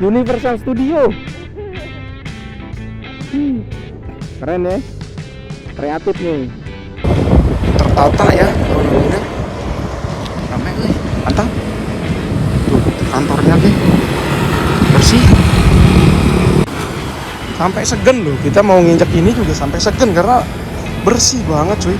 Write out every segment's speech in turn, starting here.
Universal Studio. Keren ya, kreatif nih. Tertata ya bangunannya, ramai nih, mantap. Tuh kantornya nih bersih, sampai segen loh. Kita mau nginjek ini juga sampai segen karena bersih banget cuy.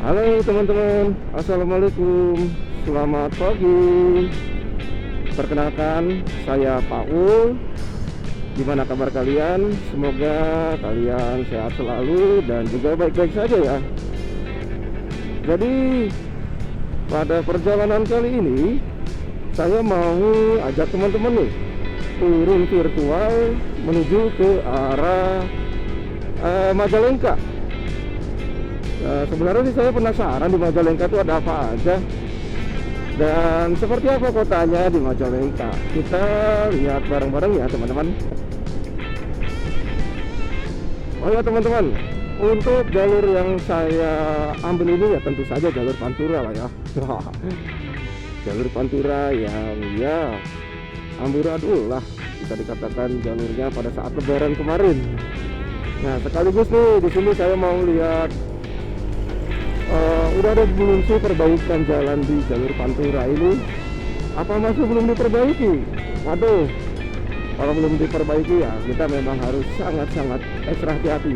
Halo teman-teman, assalamualaikum, selamat pagi. Perkenalkan, saya Paul. Gimana kabar kalian? Semoga kalian sehat selalu dan juga baik-baik saja ya. Jadi pada perjalanan kali ini saya mau ajak teman-teman nih turun virtual menuju ke arah Majalengka. Sebenarnya sih saya penasaran di Majalengka itu ada apa aja dan seperti apa kotanya di Majalengka. Kita lihat bareng-bareng ya teman-teman. Oh ya teman-teman, untuk jalur yang saya ambil ini ya tentu saja jalur Pantura lah ya. Jalur Pantura yang ya amburadul lah bisa dikatakan jalurnya pada saat Lebaran kemarin. Nah sekaligus nih di sini saya mau lihat udah ada belum sih perbaikan jalan di jalur Pantura ini? Apa masih belum diperbaiki? Waduh, kalau belum diperbaiki ya kita memang harus sangat-sangat ekstra hati-hati.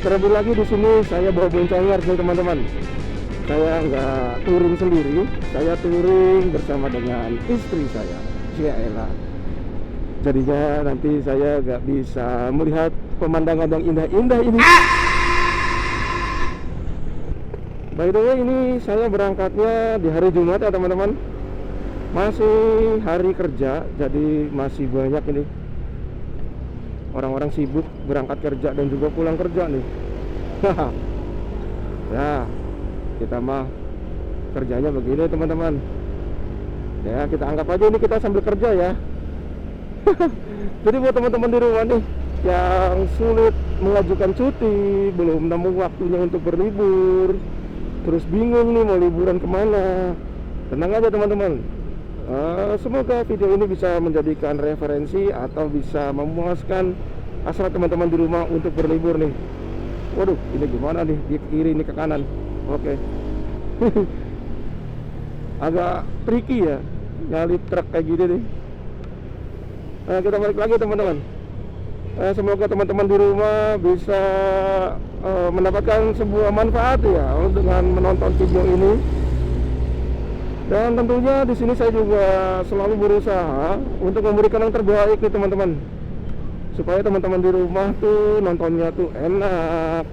Terlebih lagi di sini saya bawa boncengan nih teman-teman. Saya nggak touring sendiri, saya touring bersama dengan istri saya. Ya elah. Jadinya nanti saya nggak bisa melihat pemandangan yang indah-indah ini. By the way, ini saya berangkatnya di hari Jumat ya teman-teman. Masih hari kerja, jadi masih banyak ini orang-orang sibuk berangkat kerja dan juga pulang kerja nih. Ya, kita mah kerjanya begini teman-teman. Ya, kita anggap aja ini kita sambil kerja ya. Jadi buat teman-teman di rumah nih yang sulit mengajukan cuti, belum nemu waktunya untuk berlibur, terus bingung nih mau liburan kemana, tenang aja teman-teman. Semoga video ini bisa menjadikan referensi atau bisa memuaskan hasrat teman-teman di rumah untuk berlibur nih. Waduh, ini gimana nih, di kiri ini ke kanan. Oke. Agak tricky ya nyalip truk kayak gini nih. Kita balik lagi teman-teman. Semoga teman-teman di rumah bisa mendapatkan sebuah manfaat ya dengan menonton video ini. Dan tentunya di sini saya juga selalu berusaha untuk memberikan yang terbaik nih teman-teman, supaya teman-teman di rumah tuh nontonnya tuh enak,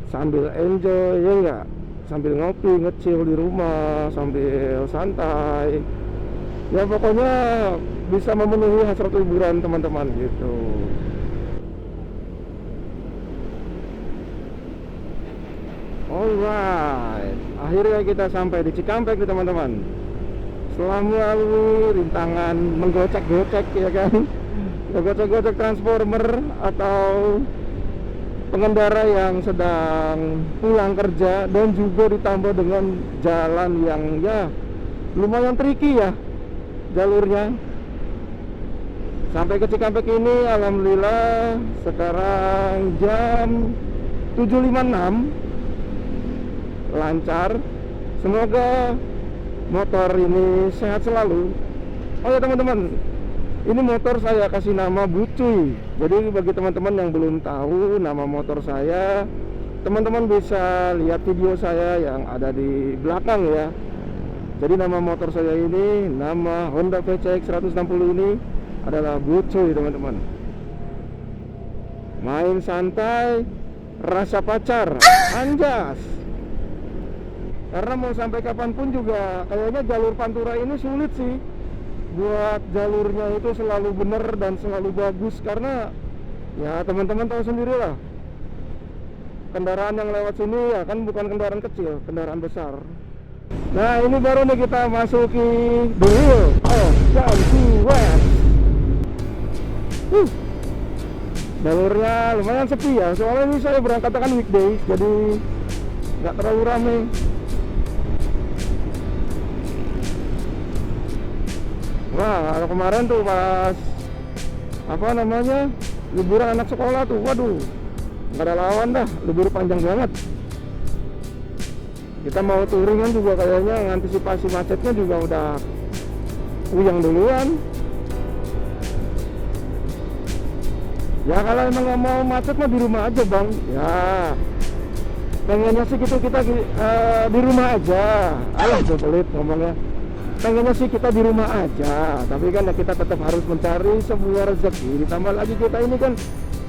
sambil enjoy ya enggak, sambil ngopi ngecil di rumah, sambil santai. Ya pokoknya bisa memenuhi hasrat liburan teman-teman gitu. Alright, akhirnya kita sampai di Cikampek nih teman-teman. Setelah melalui rintangan menggocek-gocek ya kan, gocek-gocek transformer atau pengendara yang sedang pulang kerja, dan juga ditambah dengan jalan yang ya lumayan tricky ya jalurnya. Sampai ke Cikampek ini alhamdulillah sekarang jam 7.56, lancar. Semoga motor ini sehat selalu. Oh ya teman-teman, ini motor saya kasih nama Bucuy. Jadi bagi teman-teman yang belum tahu nama motor saya, teman-teman bisa lihat video saya yang ada di belakang ya. Jadi nama motor saya ini, nama Honda VCX 160 ini adalah Bucuy teman-teman. Main santai, rasa pacar, anjas. Karena mau sampai kapanpun juga kayaknya jalur Pantura ini sulit sih buat jalurnya itu selalu bener dan selalu bagus. Karena ya teman-teman tahu sendiri lah, kendaraan yang lewat sini ya kan bukan kendaraan kecil, kendaraan besar. Nah ini baru nih kita masuki the wheel of Jambi West. jalurnya lumayan sepi ya, soalnya ini saya berangkat kan weekdays, jadi nggak terlalu ramai. Wah, kalau kemarin tuh pas apa namanya liburan anak sekolah tuh, waduh, nggak ada lawan dah, libur panjang banget. Kita mau touring kan juga kayaknya ngantisipasi macetnya juga udah uyang duluan. Ya kalau emang nggak mau macet mah di rumah aja bang. Ya pengennya sih kita di rumah aja. Alah pelit ngomongnya. Pengennya sih kita di rumah aja. Tapi kan ya kita tetap harus mencari sebuah rezeki. Ditambah lagi kita ini kan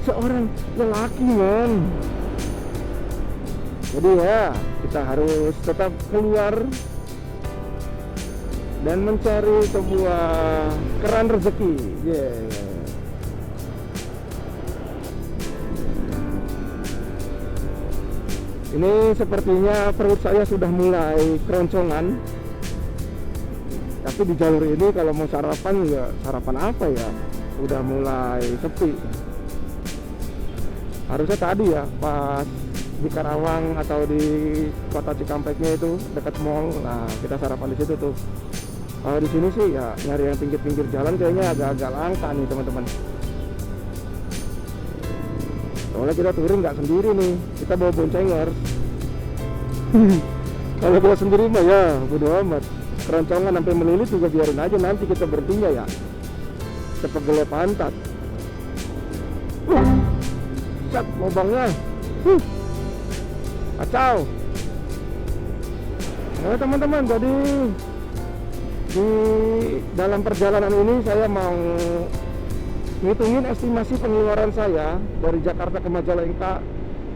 seorang lelaki men. Jadi ya kita harus tetap keluar dan mencari sebuah keran rezeki. Ini sepertinya perut saya sudah mulai keroncongan. Tapi di jalur ini kalau mau sarapan ya sarapan apa ya? Udah mulai sepi. Harusnya tadi ya pas di Karawang atau di kota Cikampeknya itu dekat mall. Nah, kita sarapan di situ tuh. Kalau di sini sih ya nyari yang pinggir-pinggir jalan kayaknya agak-agak langka nih teman-teman. Soalnya kita touring nggak sendiri nih, kita bawa boncengar. Kalau bawa sendiri mah ya bodo amat. Keroncongan sampai melilit juga biarin aja, nanti kita berhentinya ya sepegel pantat. Cat lubangnya. Kacau. Nah teman-teman, jadi di dalam perjalanan ini saya mau ngitungin estimasi pengeluaran saya dari Jakarta ke Majalengka,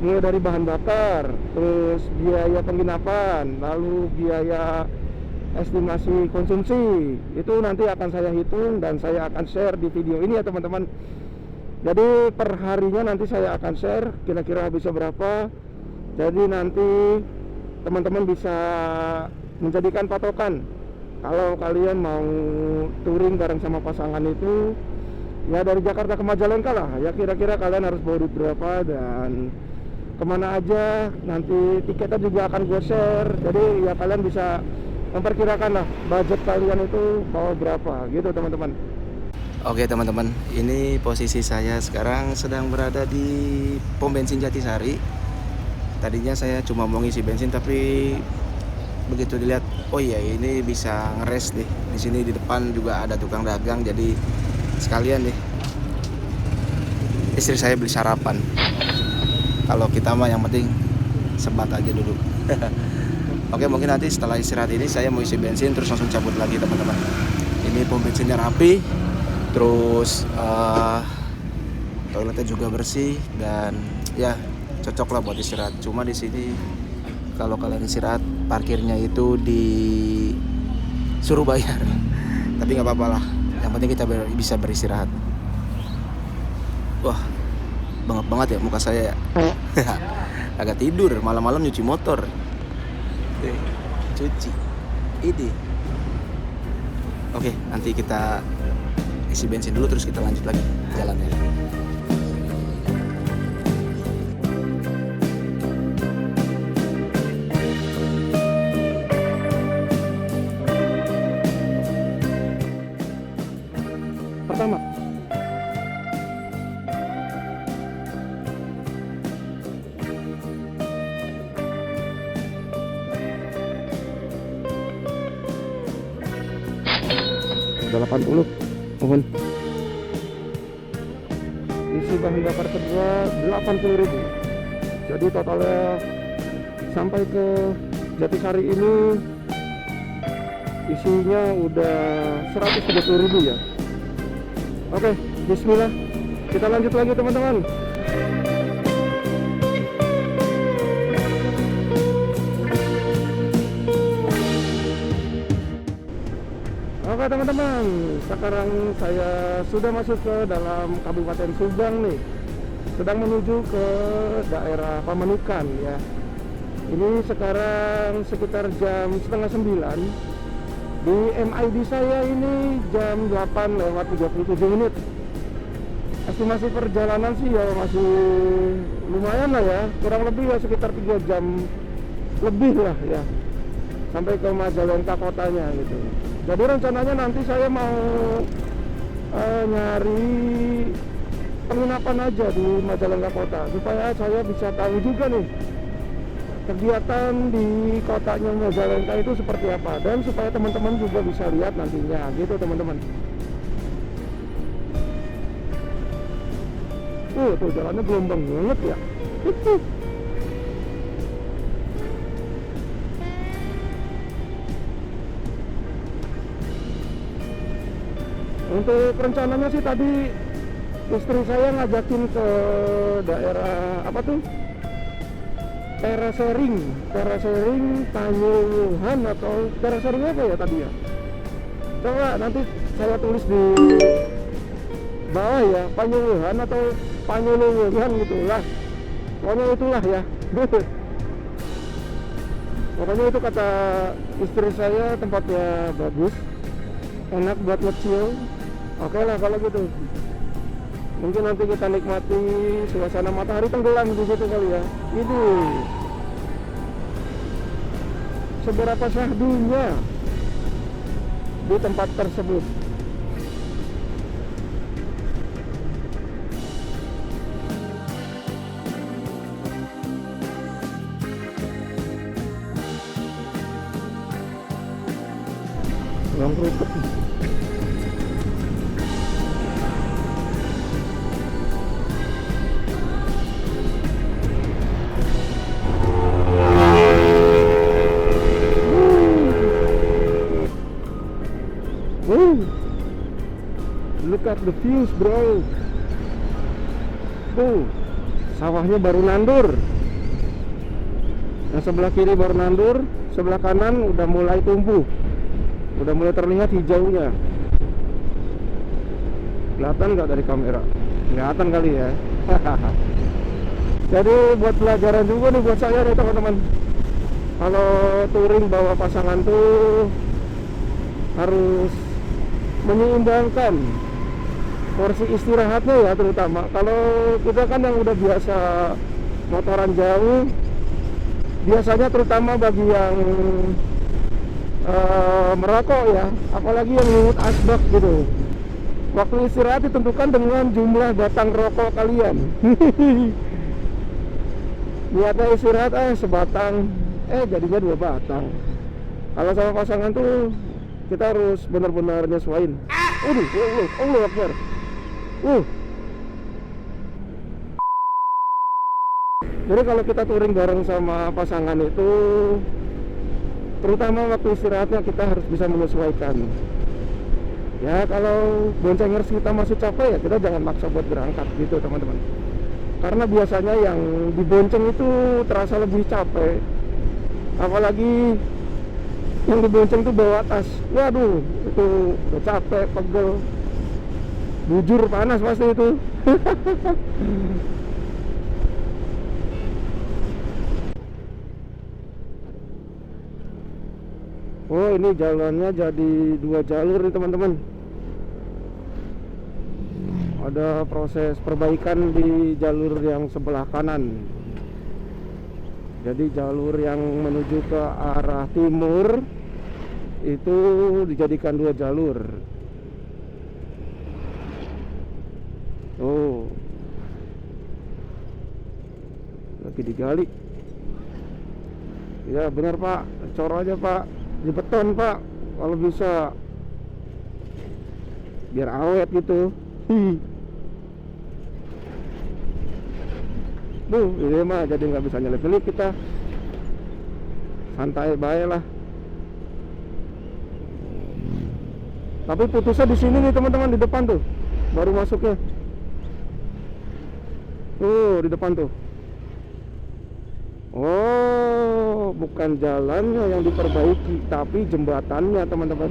mulai dari bahan bakar, terus biaya penginapan, lalu biaya estimasi konsumsi. Itu nanti akan saya hitung dan saya akan share di video ini ya teman-teman. Jadi per harinya nanti saya akan share kira-kira habisnya berapa. Jadi nanti teman-teman bisa menjadikan patokan kalau kalian mau touring bareng sama pasangan itu ya dari Jakarta ke Majalengka lah ya, kira-kira kalian harus bawa duit berapa dan kemana aja. Nanti tiketnya juga akan gue share, jadi ya kalian bisa memperkirakan lah budget kalian itu bawa berapa gitu teman-teman. Oke teman-teman, ini posisi saya sekarang sedang berada di pom bensin Jatisari. Tadinya saya cuma mau ngisi bensin, tapi begitu dilihat, oh iya ini bisa ngeres deh. Di sini di depan juga ada tukang dagang, jadi sekalian deh istri saya beli sarapan. Kalau kita mah yang penting sebat aja dulu. Oke, mungkin nanti setelah istirahat ini saya mau isi bensin terus langsung cabut lagi teman-teman. Ini pom bensinnya rapi, terus toiletnya juga bersih dan ya cocok lah buat istirahat. Cuma di sini kalau kalian istirahat parkirnya itu disuruh bayar. Tapi nggak apa-apa lah. Yang penting kita bisa beristirahat. Wah, bengap banget ya muka saya ya. Agak tidur, malam-malam nyuci motor. Cuci. Ini. Oke, nanti kita isi bensin dulu terus kita lanjut lagi jalannya. Pertama, udah 80, mohon. Isi bahan bakar kedua 80.000. Jadi totalnya sampai ke Jatisari ini isinya udah 130.000 ya. Oke, bismillah. Kita lanjut lagi teman-teman. Oke teman-teman, sekarang saya sudah masuk ke dalam Kabupaten Subang nih. Sedang menuju ke daerah Pamanukan ya. Ini sekarang sekitar jam setengah 9. Di MID saya ini jam 8:37. estimasi perjalanan sih ya masih lumayan lah ya, kurang lebih ya sekitar 3 jam lebih lah ya sampai ke Majalengka kotanya gitu. Jadi rencananya nanti saya mau nyari penginapan aja di Majalengka kota supaya saya bisa tahu juga nih kegiatan di kotanya Majalengka itu seperti apa, dan supaya teman-teman juga bisa lihat nantinya gitu teman-teman. Tuh jalannya gelombang banget ya. Untuk rencananya sih tadi istri saya ngajakin ke daerah apa tuh? Terasering Panyuwuhan atau Terasering apa ya tadi ya? Coba nanti saya tulis di bawah ya, Panyuwuhan atau Panyuwuhan gitu lah. Pokoknya itulah ya. Pokoknya itu kata istri saya tempatnya bagus, enak buat nge-chill. Oke lah kalau gitu. Mungkin nanti kita nikmati suasana matahari tenggelam di situ kali ya. Ini seberapa syahdunya di tempat tersebut. Ruang kerupuk. Look at the views bro. Tuh sawahnya baru nandur. Yang sebelah kiri baru nandur, sebelah kanan udah mulai tumbuh, udah mulai terlihat hijaunya. Kelihatan nggak dari kamera? Kelihatan kali ya. Jadi buat pelajaran juga nih buat saya nih teman-teman. Kalau touring bawa pasangan tuh harus menyeimbangkan porsi istirahatnya ya, terutama kalau kita kan yang udah biasa motoran jauh, biasanya terutama bagi yang merokok ya, apalagi yang ngikut asbak gitu, waktu istirahat ditentukan dengan jumlah batang rokok kalian. Niatnya istirahat sebatang, jadinya 2 batang. Kalau sama pasangan tuh kita harus benar-benar nyesuaiin. Allah Akbar. Jadi kalau kita touring bareng sama pasangan itu, terutama waktu istirahatnya kita harus bisa menyesuaikan. Ya kalau boncengers kita masih capek ya kita jangan maksa buat berangkat gitu teman-teman. Karena biasanya yang dibonceng itu terasa lebih capek. Apalagi yang dibonceng tuh bawa tas. Waduh, itu udah capek, pegel, bujur panas pasti itu. Oh ini jalannya jadi 2 jalur nih teman-teman. Ada proses perbaikan di jalur yang sebelah kanan. Jadi jalur yang menuju ke arah timur itu dijadikan 2 jalur. Oh, lagi digali. Ya benar Pak, cor aja Pak, di beton Pak, kalau bisa biar awet gitu. Ini mah jadi nggak bisa nyelip-nyelip kita, santai baik lah. Tapi putusnya di sini nih teman-teman, di depan tuh baru masuknya. Tuh di depan tuh. Oh, bukan jalannya yang diperbaiki, tapi jembatannya teman-teman.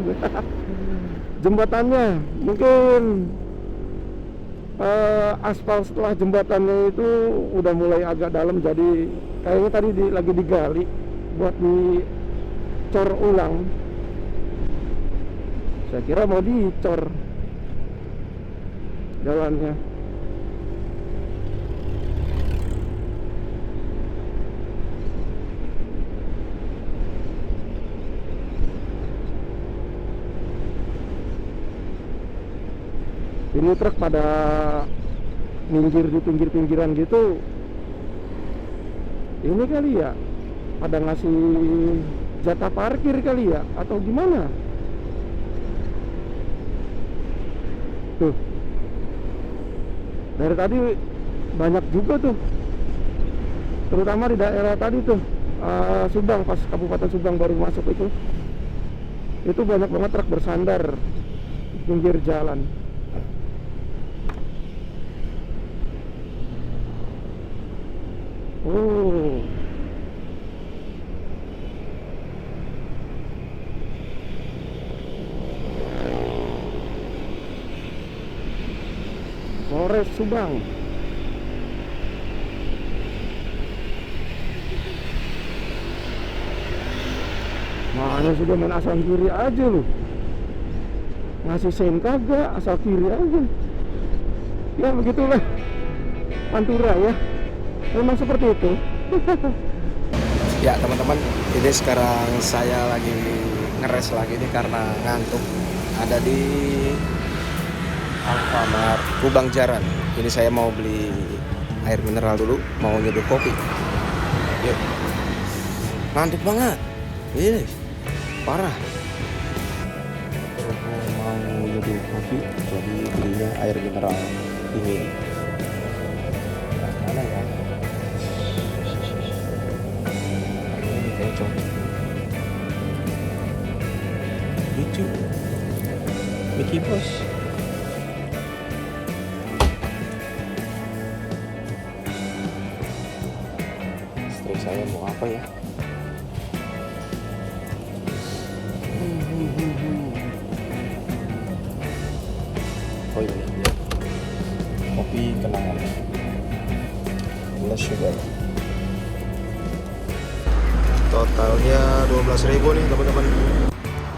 Jembatannya mungkin aspal setelah jembatannya itu udah mulai agak dalam, jadi kayaknya tadi lagi digali buat dicor ulang. Saya kira mau dicor jalannya. Ini truk pada minggir di pinggir-pinggiran gitu. Ini kali ya, pada ngasih jatah parkir kali ya, atau gimana? Tuh, dari tadi banyak juga tuh, terutama di daerah tadi tuh, Subang, pas Kabupaten Subang baru masuk itu banyak banget truk bersandar di pinggir jalan. Oh, Polres Subang. Mana sudah main asal kiri aja lu. Ngasih sen kagak, asal kiri aja. Ya begitulah Pantura ya. Memang seperti itu. Ya teman-teman, ini sekarang saya lagi ngeres lagi nih karena ngantuk. Ada di Alfamart Kubang Jaran. Ini saya mau beli air mineral dulu, mau nyeduh kopi. Yuk. Ngantuk banget. Ini parah. Mau nyeduh kopi, jadi belinya air mineral dingin. Mana ya? Ini cocok. Lucu. Mickey Mouse. Istri saya mau apa ya? Oh iya, kopi kenangan plus sugar. Totalnya 12.000 nih teman-teman.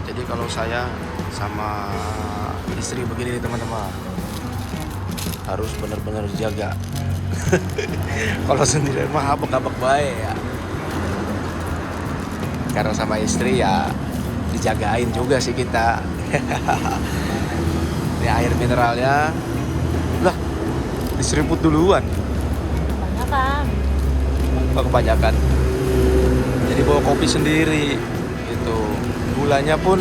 Jadi kalau saya sama istri begini nih teman-teman, harus benar-benar jaga. Kalau sendiri mah abek-abek baik ya. Karena sama istri ya dijagain juga sih kita. Ini air mineralnya lah diseruput duluan. Kebanyakan. Kebanyakan. Jadi bawa kopi sendiri gitu. Gulanya pun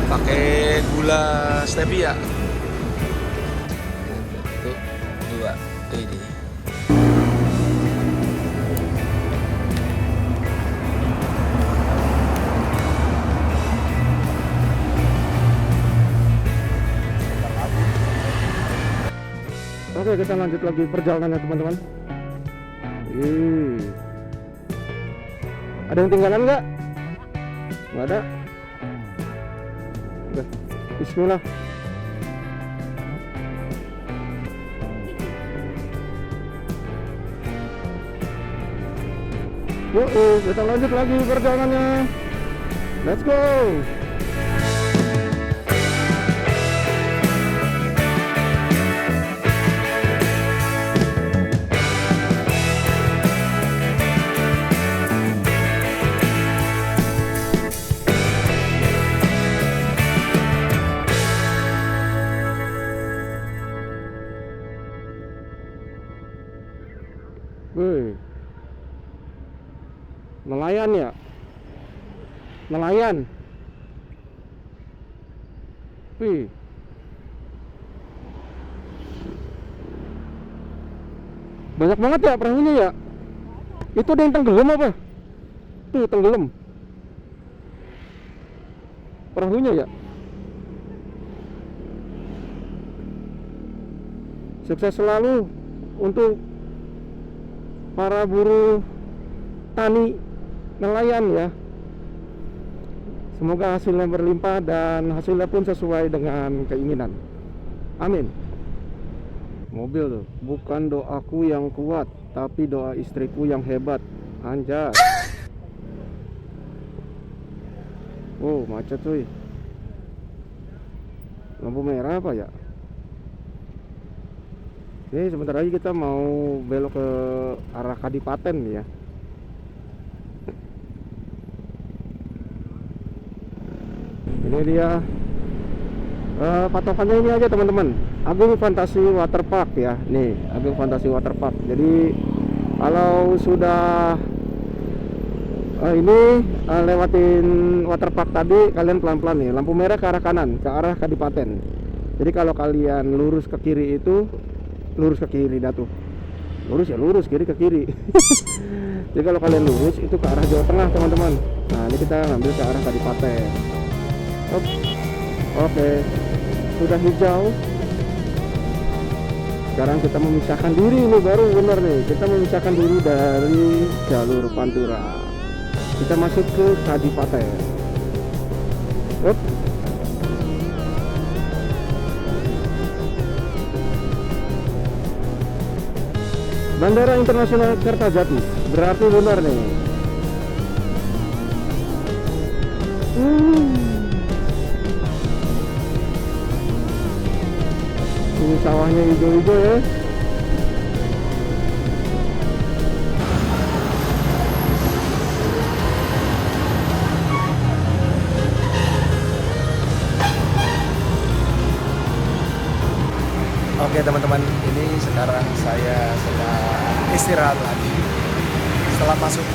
pakai gula stevia. 1, 2, ini. Oke, kita lanjut lagi perjalanannya teman-teman. Ada yang tinggalan nggak? Nggak ada. Udah, bismillah. Yuk, kita lanjut lagi perjalanannya. Let's go. Wih, nelayan ya, nelayan. Wih, banyak banget ya perahunya ya. Itu ada yang tenggelam apa? Tuh tenggelam perahunya ya. Sukses selalu untuk para buruh tani nelayan ya. Semoga hasilnya berlimpah dan hasilnya pun sesuai dengan keinginan. Amin. Mobil tuh, bukan doaku yang kuat, tapi doa istriku yang hebat. Anjay. Oh, macet cuy. Lampu merah apa ya? Ini sebentar lagi kita mau belok ke arah Kadipaten ya. Ini dia patokannya ini aja teman-teman. Agung Fantasi Waterpark ya. Nih, Agung Fantasi Waterpark. Jadi kalau sudah lewatin waterpark tadi, kalian pelan-pelan nih. Lampu merah ke arah kanan, ke arah Kadipaten. Jadi kalau kalian lurus ke kiri itu, lurus ke kiri dah tuh. Lurus ya lurus, kiri ke kiri. Jadi kalau kalian lurus itu ke arah Jawa Tengah, teman-teman. Nah, ini kita ngambil ke arah Kadipaten. Oke. Sudah hijau. Sekarang kita memisahkan diri, ini baru benar nih. Kita memisahkan diri dari jalur Pantura. Kita masuk ke Kadipaten. Bandara Internasional Kertajati. Berarti benar nih. Ini sawahnya hijau-hijau ya. Oke teman-teman, ini sekarang saya sedang istirahat lagi. Setelah masuk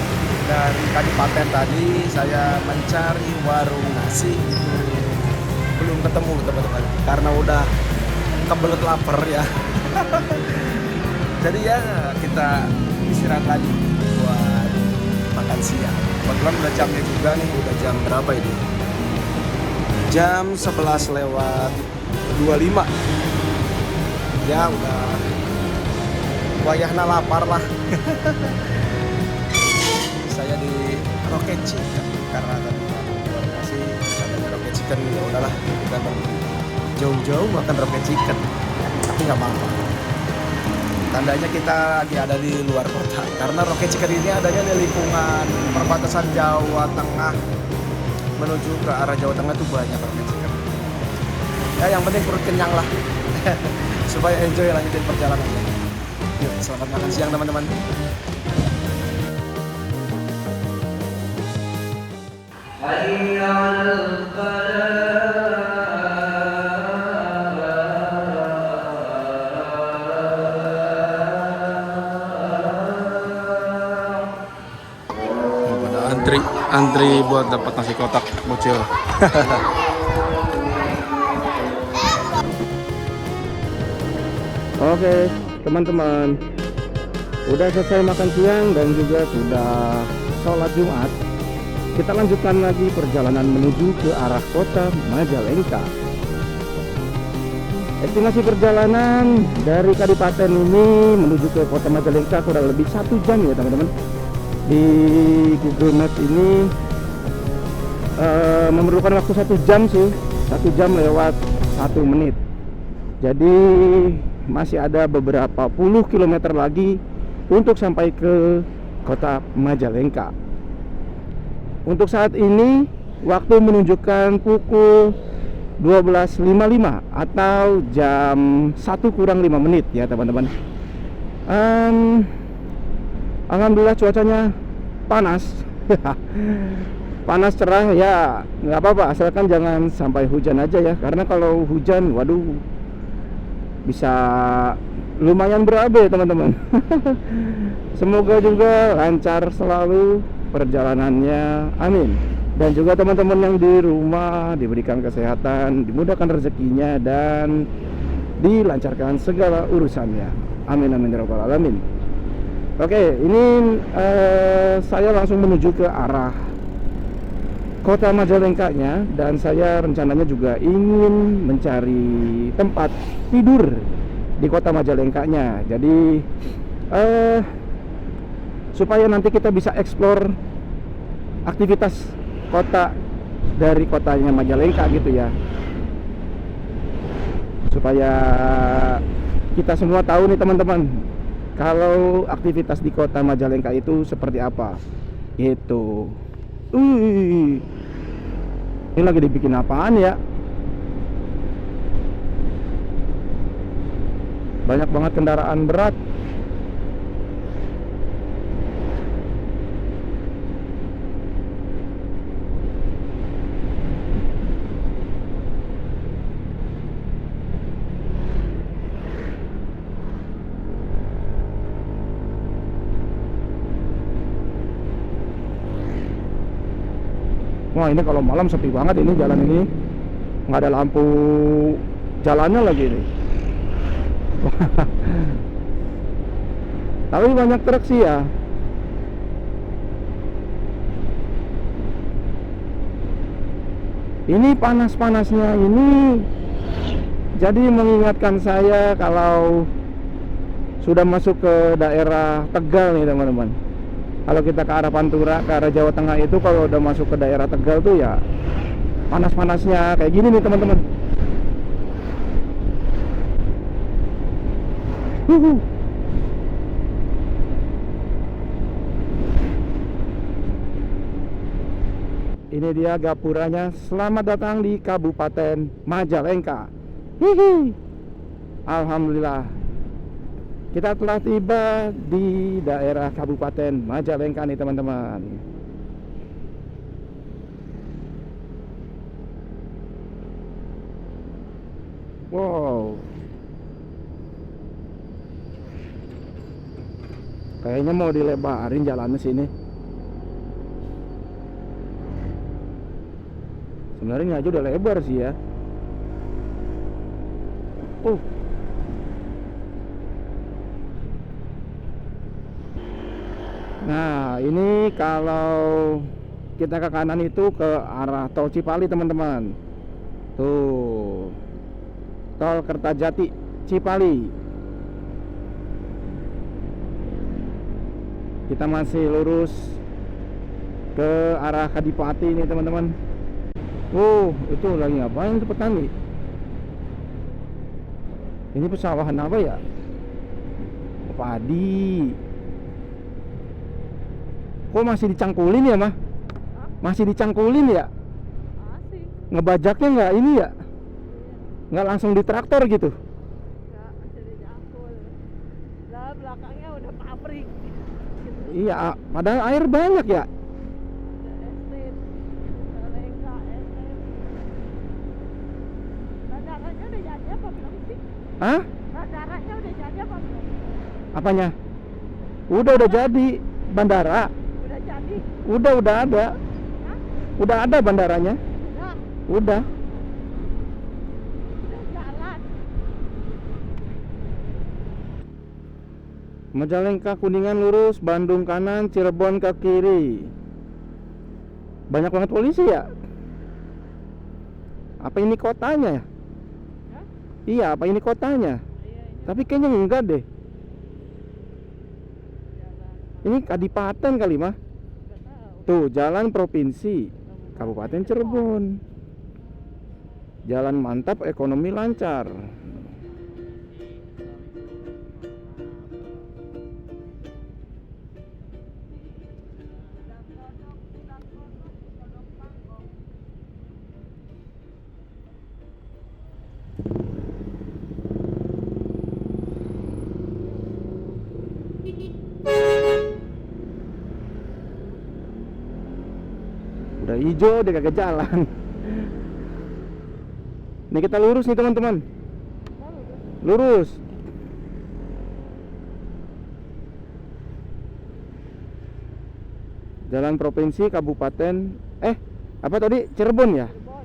dari Kadipaten tadi, saya mencari warung nasi. Belum ketemu teman-teman, karena udah kebelet lapar ya. Jadi ya kita istirahat lagi buat makan siang. Kebetulan udah jamnya juga nih, udah jam berapa ini? Jam 11 lewat 25. Ya udah wayahna lapar lah. Saya di Rocket Chicken karena tadi masih ada Rocket Chicken, ya udahlah kita jauh-jauh makan Rocket Chicken, tapi nggak apa-apa. Tandanya kita lagi ada di luar kota karena Rocket Chicken ini adanya di lingkungan perbatasan Jawa Tengah menuju ke arah Jawa Tengah tuh banyak Rocket Chicken. Ya yang penting perut kenyang lah. Supaya enjoy lanjutin perjalanan. Yuk, selamat makan siang teman-teman. Pada antri buat dapat nasi kotak bocil. Oke, teman-teman, udah selesai makan siang dan juga sudah sholat Jumat. Kita lanjutkan lagi perjalanan menuju ke arah kota Majalengka. Estimasi perjalanan dari Kadipaten ini menuju ke kota Majalengka kurang lebih 1 jam ya teman-teman. Di Google Maps ini memerlukan waktu 1 jam sih, 1 jam lewat 1 menit. Jadi masih ada beberapa puluh kilometer lagi untuk sampai ke kota Majalengka. Untuk saat ini waktu menunjukkan pukul 12.55 atau jam 1 kurang 5 menit ya teman-teman. Alhamdulillah cuacanya panas. Panas cerah ya, nggak apa-apa asalkan jangan sampai hujan aja ya, karena kalau hujan waduh bisa lumayan berabe teman-teman. Semoga juga lancar selalu perjalanannya, amin. Dan juga teman-teman yang di rumah diberikan kesehatan, dimudahkan rezekinya dan dilancarkan segala urusannya, amin amin ya rabbal alamin. Oke, ini saya langsung menuju ke arah kota Majalengkanya, dan saya rencananya juga ingin mencari tempat tidur di kota Majalengkanya. Jadi supaya nanti kita bisa explore aktivitas kota dari kotanya Majalengka gitu ya, supaya kita semua tahu nih teman-teman kalau aktivitas di kota Majalengka itu seperti apa gitu. Ini lagi dibikin apaan ya? Banyak banget kendaraan berat. Wah, ini kalau malam sepi banget ini jalan ini. Nggak ada lampu jalannya lagi ini. Tapi banyak truk sih ya. Ini panas-panasnya ini jadi mengingatkan saya kalau sudah masuk ke daerah Tegal nih teman-teman. Kalau kita ke arah Pantura, ke arah Jawa Tengah itu kalau udah masuk ke daerah Tegal tuh ya panas-panasnya kayak gini nih teman-teman. Ini dia gapuranya. Selamat datang di Kabupaten Majalengka. Hihi. Alhamdulillah, kita telah tiba di daerah Kabupaten Majalengka nih teman-teman. Wow, kayaknya mau dilebarin jalannya sini. Sebenarnya aja udah lebar sih ya. Nah, ini kalau kita ke kanan itu ke arah tol Cipali teman-teman. Tuh, tol Kertajati Cipali. Kita masih lurus ke arah Kadipati nih teman-teman. Itu lagi ngapain tuh petani? Ini pesawahan apa ya? Padi. Kok masih dicangkulin ya, Mah? Masih dicangkulin ya? Masih. Ngebajaknya nggak ini ya? Nggak langsung di traktor gitu? Enggak, masih dijangkul. Lah belakangnya udah pabrik. Iya, padahal air banyak ya? Estate. Majalengka estate. Bandaranya udah jadi apa belum sih? Hah? Bandaranya udah jadi apa belum? Apanya? Udah jadi bandara. Udah jadi. Udah ada. Hah? Udah ada bandaranya. Udah. Udah. Udah jalan. Majalengka Kuningan lurus, Bandung kanan, Cirebon ke kiri. Banyak banget polisi ya? Apa ini kotanya ya? Hah? Iya, apa ini kotanya? Iya, ini Tapi kayaknya enggak deh. jalan. Ini kadipaten kali mah. Enggak tahu. Tuh, jalan provinsi Kabupaten Cirebon. Jalan mantap, ekonomi lancar. Udah hijau, dia kagak jalan. Nih kita lurus nih teman-teman. Lurus. Jalan provinsi Kabupaten apa tadi? Cirebon ya? Cirebon.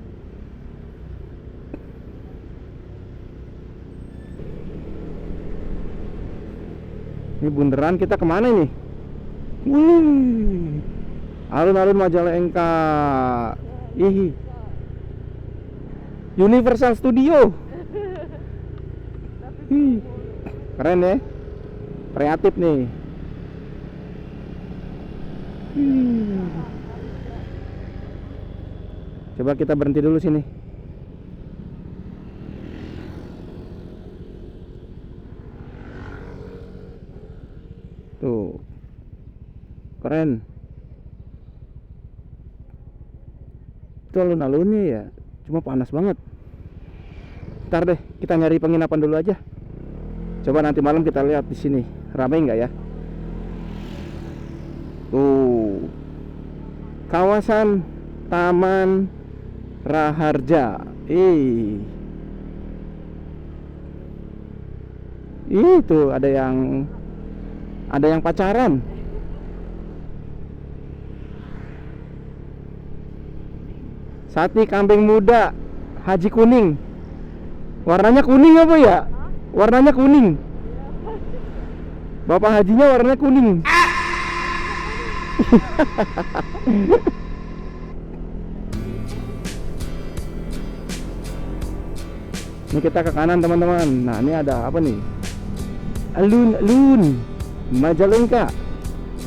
Ini bundaran kita kemana ini? Wih, alun-alun Majalengka. Ih, Universal Studio. Ih, keren ya, kreatif nih. Coba kita berhenti dulu sini. Tuh, keren. Itu alun-alunnya ya, cuma panas banget. Ntar deh, kita nyari penginapan dulu aja. Coba nanti malam kita lihat di sini, ramai nggak ya? Tuh, kawasan Taman Raharja. Itu ada yang pacaran. Sate kambing muda Haji kuning. Warnanya kuning apa ya? Warnanya kuning. Bapak hajinya warnanya kuning. Ini kita ke kanan teman-teman. Nah ini ada apa nih? Alun-alun Majalengka.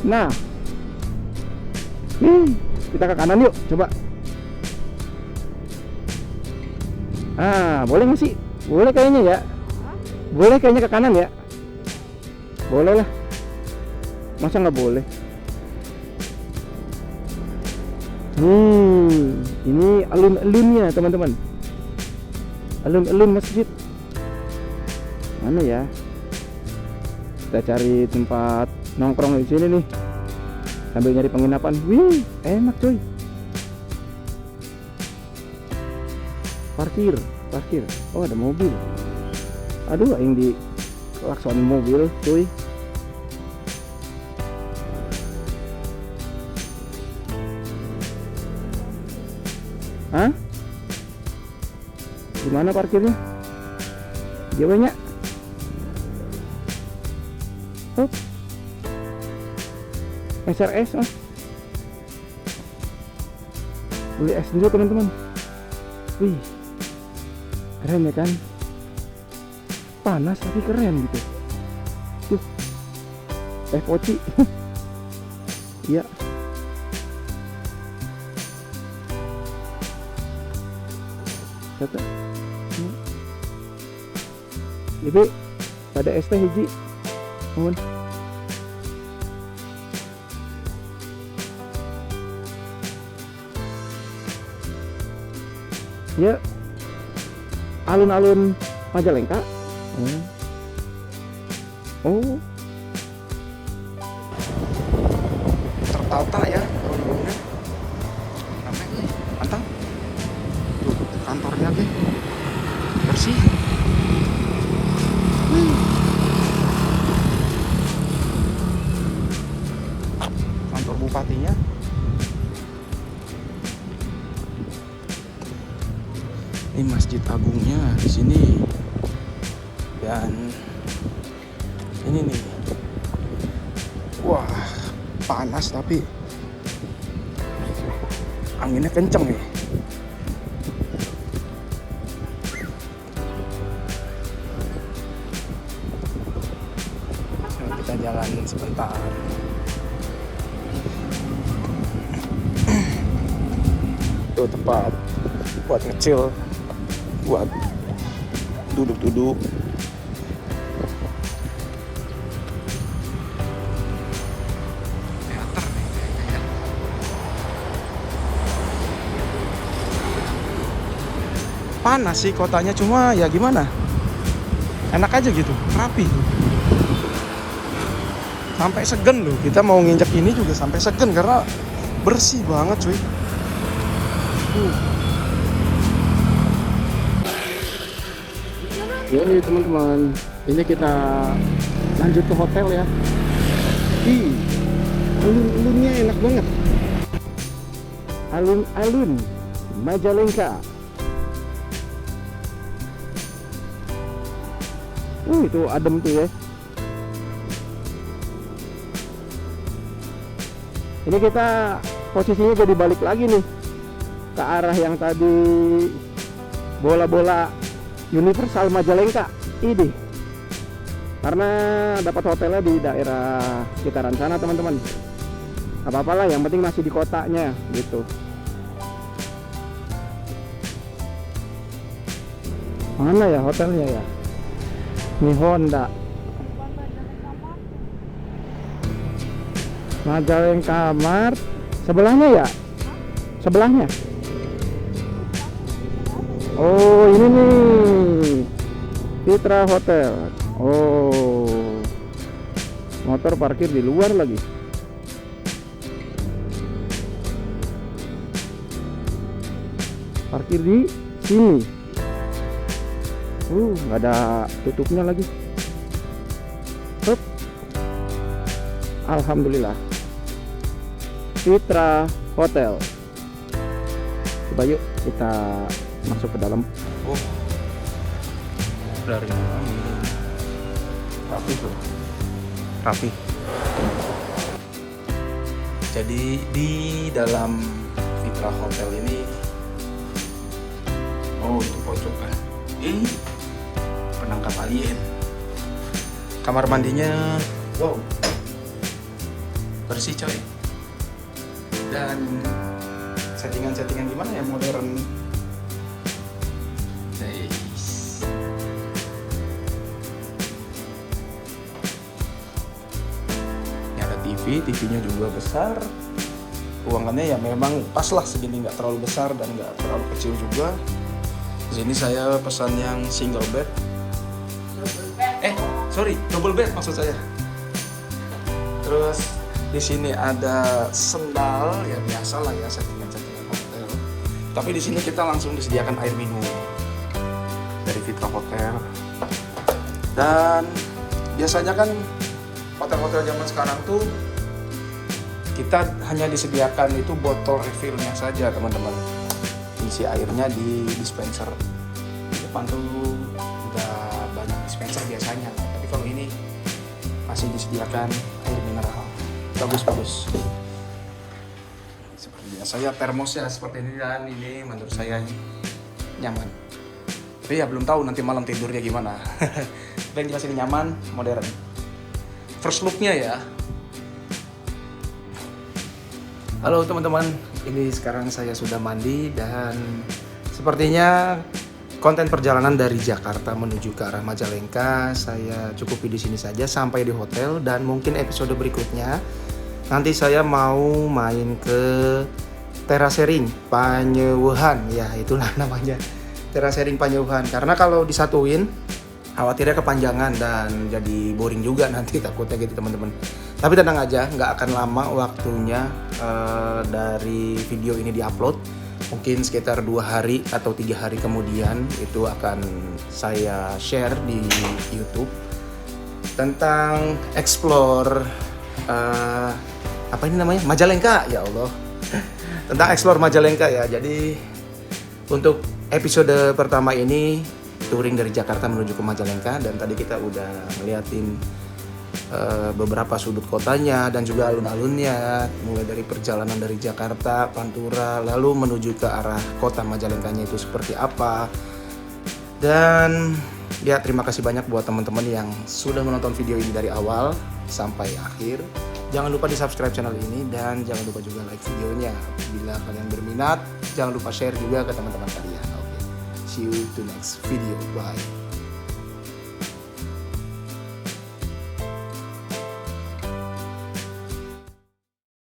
Nah kita ke kanan yuk, coba. Boleh nggak sih? Boleh kayaknya ya. Boleh kayaknya ke kanan ya. Boleh lah. Masa nggak boleh? Ini alun-alunnya teman-teman. Alun-alun masjid. Mana ya? Kita cari tempat nongkrong di sini nih. Sambil nyari penginapan. Wih, enak coy. Parkir. Oh ada mobil. Aduh, yang di klakson mobil cuy. Hah? Gimana parkirnya? Jawanya? Oh. SRS ah. Beli es dulu teman-teman. Wih, keren ya kan? Panas tapi keren gitu. Tuh, poci. Iya. Kata. Ibu, pada es teh hiji. Mohon. Ya, alun-alun Majalengka. Oh, Tertata ya alun-alunnya. Ramai nih, mantap. Tuh kantornya nih bersih. Kantor bupatinya. Ini Masjid Agungnya di sini. Dan ini nih. Wah, panas tapi anginnya kenceng nih. Kita jalan sebentar. Tuh tempat buat ngecil, buat duduk-duduk. Panas sih kotanya, cuma ya gimana, enak aja gitu, rapi. Sampai segen loh, kita mau nginjek ini juga sampai segen karena bersih banget cuy. Yoi teman-teman, ini kita lanjut ke hotel ya. Alun-alunnya enak banget. Alun-alun Majalengka. Itu adem tuh ya. Ini kita posisinya jadi balik lagi nih ke arah yang tadi bola-bola Universal Majalengka ini, karena dapat hotelnya di daerah sekitaran sana teman-teman. Apa-apalah, yang penting masih di kotanya gitu. Mana ya hotelnya ya? Ini Honda Majalengka Mart. Sebelahnya ya? Sebelahnya. Oh ini nih Citra Hotel. Oh, motor parkir di luar lagi. Parkir di sini. Nggak ada tutupnya lagi. Hup. Alhamdulillah. Citra Hotel. Coba yuk. kita masuk ke dalam. Oh, dari mana ini? Rapi tuh, rapi. Jadi di dalam Fitra Hotel ini, oh itu pojokan, penangkap alien. Kamar mandinya, wow, bersih coy. Dan settingan-settingan gimana ya, modern. Nice. Ini ada TV-nya juga besar. Ruangannya ya memang pas lah segini, nggak terlalu besar dan nggak terlalu kecil juga. Di sini saya pesan yang single bed. Double bed maksud saya. Terus di sini ada sendal, ya biasa lah ya settingan-settingan hotel. Tapi di sini kita langsung disediakan air minum dari Fitra Hotel. Dan biasanya kan hotel-hotel zaman sekarang tuh kita hanya disediakan itu botol refillnya saja teman-teman. Isi airnya di dispenser. Di depan tuh udah banyak dispenser biasanya. Tapi kalau ini masih disediakan air mineral. Bagus. Seperti biasa ya, termosnya seperti ini, dan ini menurut saya nyaman. Tapi ya belum tahu nanti malam tidurnya gimana. Tapi yang jelas ini nyaman, modern. First look-nya ya. Halo teman-teman, ini sekarang saya sudah mandi dan sepertinya konten perjalanan dari Jakarta menuju ke arah Majalengka saya cukupi di sini saja sampai di hotel, dan mungkin episode berikutnya nanti saya mau main ke Terasering Panyewehan, ya itulah namanya, Terasering Panyewehan. Karena kalau disatuin khawatirnya kepanjangan dan jadi boring juga nanti, takutnya gitu teman-teman. Tapi tenang aja, nggak akan lama waktunya dari video ini diupload. Mungkin sekitar 2 hari atau 3 hari kemudian itu akan saya share di YouTube tentang explore apa ini namanya, Majalengka, ya Allah. Tentang explore Majalengka ya. Jadi untuk episode pertama ini touring dari Jakarta menuju ke Majalengka, dan tadi kita udah ngeliatin beberapa sudut kotanya dan juga alun-alunnya, mulai dari perjalanan dari Jakarta, Pantura, lalu menuju ke arah kota Majalengkanya itu seperti apa. Dan ya terima kasih banyak buat teman-teman yang sudah menonton video ini dari awal sampai akhir. Jangan lupa di subscribe channel ini dan jangan lupa juga like videonya. Bila kalian berminat, jangan lupa share juga ke teman-teman kalian. Oke, see you to next video. Bye.